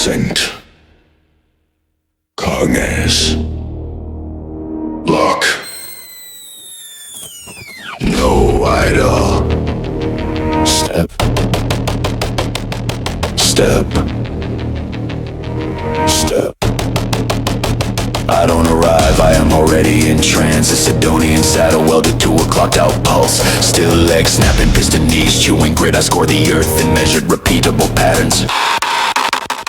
succinct. Cognis. Look. No idol. Step. Step. Step. I don't arrive, I am already in trance. A Sidonian saddle welded to a clocked out pulse. Still legs snapping, piston knees chewing grit. I score the earth in measured repeatable patterns.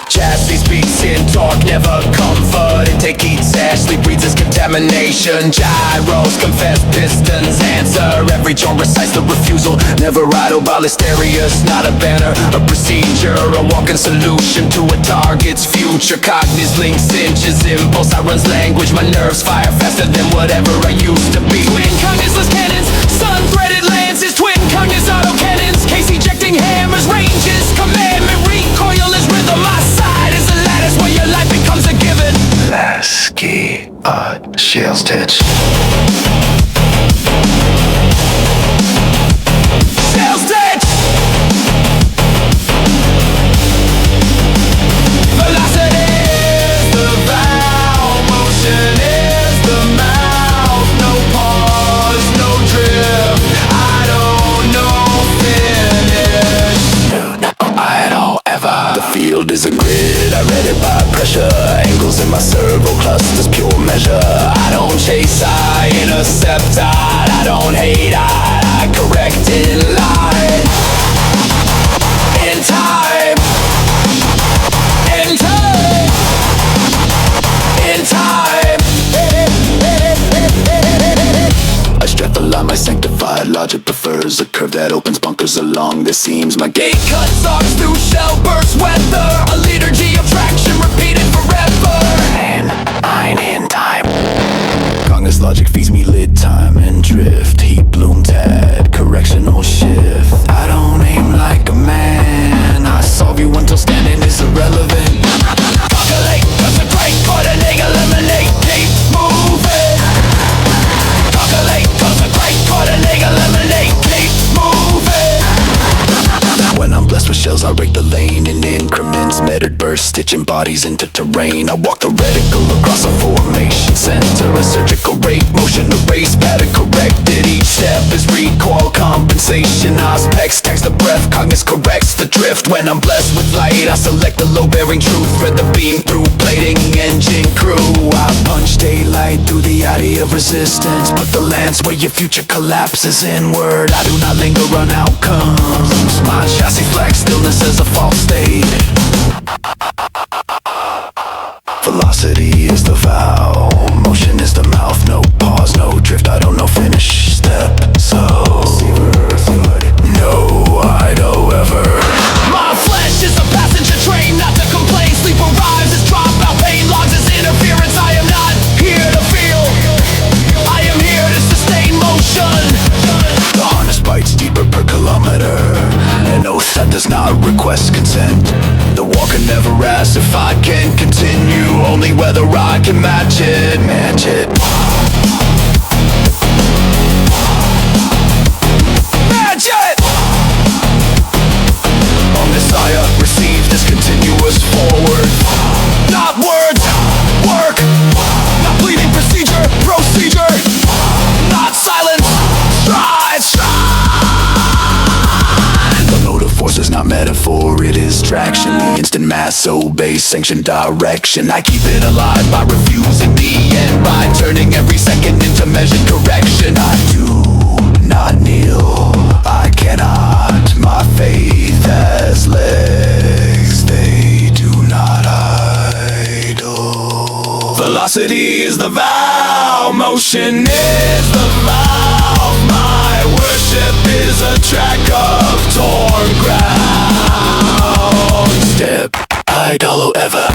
Chastity speaks in talk, never comfort. Intake eats ash, sleep breeds as contamination. Gyros confess, pistons answer. Every chore recites the refusal. Never idle, Ballistarius, not a banner, a procedure, a walking solution to a target's future. Cognis links inches, impulse outruns language. My nerves fire faster than whatever I used to be. Twin cognisless cannons, sun-threaded lances. Twin cognis auto cannons, case ejecting hammers. Ranges, commandment, recoil is rhythm. My side is a lattice where your life becomes a given. Last key, shell stitch. Shell stitch! Velocity is the valve, motion is the mouth. No pause, no drift, I don't know finish. No idol ever. The field is a grid, I read it by pressure. Angles in my servo clusters, pure measure. I don't chase, I intercept, I don't hate, I correct in line. In time. In time. In time. I strap the line, my sanctified logic prefers a curve that opens bunkers along the seams. My gate cuts arcs through shell bursts, weather a liturgy of traction repeated forever. And I'm in time. Cognis logic feeds me lid time and drift. Heat bloom tad, correctional shift. I don't aim like a man, I solve you until standing is irrelevant. Calculate, concentrate, coordinate, eliminate, keep moving. Calculate, concentrate, coordinate, eliminate, keep moving. When I'm blessed with shells, I rake the lane in increments. Metered burst, stitching bodies into terrain. I walk the reticle across a formation center. A surgical rate, motion erase, pattern corrected. Each step is recoil, compensation. Aspects tax the breath, cognis corrects the drift. When I'm blessed with light, I select the low-bearing truth. Thread the beam through plating, engine crew. I punch daylight through the eye of resistance. Put the lance where your future collapses inward. I do not linger on outcomes. My chassis flex, stillness as a false state. Velocity is the vow, motion is the mouth. No pause, no drift, I don't know finish. Step, so no idol ever. My flesh is a passenger train, not to complain. Sleep arrives as dropout, pain logs as interference. I am not here to feel, I am here to sustain motion. The harness bites deeper per kilometer. An oath that does not request consent. The walker never asks if I can continue, only whether I can match it. Match it. Match it! On Messiah, receive this continuous forward. Not words, work. Not bleeding procedure, procedure. Not silence, stride, stride. The motive force is not metaphor, it is traction. The instant mass obeys sanctioned direction. I keep it alive by refusing the end, by turning every second into measured correction. I do not kneel, I cannot. My faith has legs, they do not idle. Velocity is the vow, motion is the vow. My worship is a track of torn ground. Step, idol ever.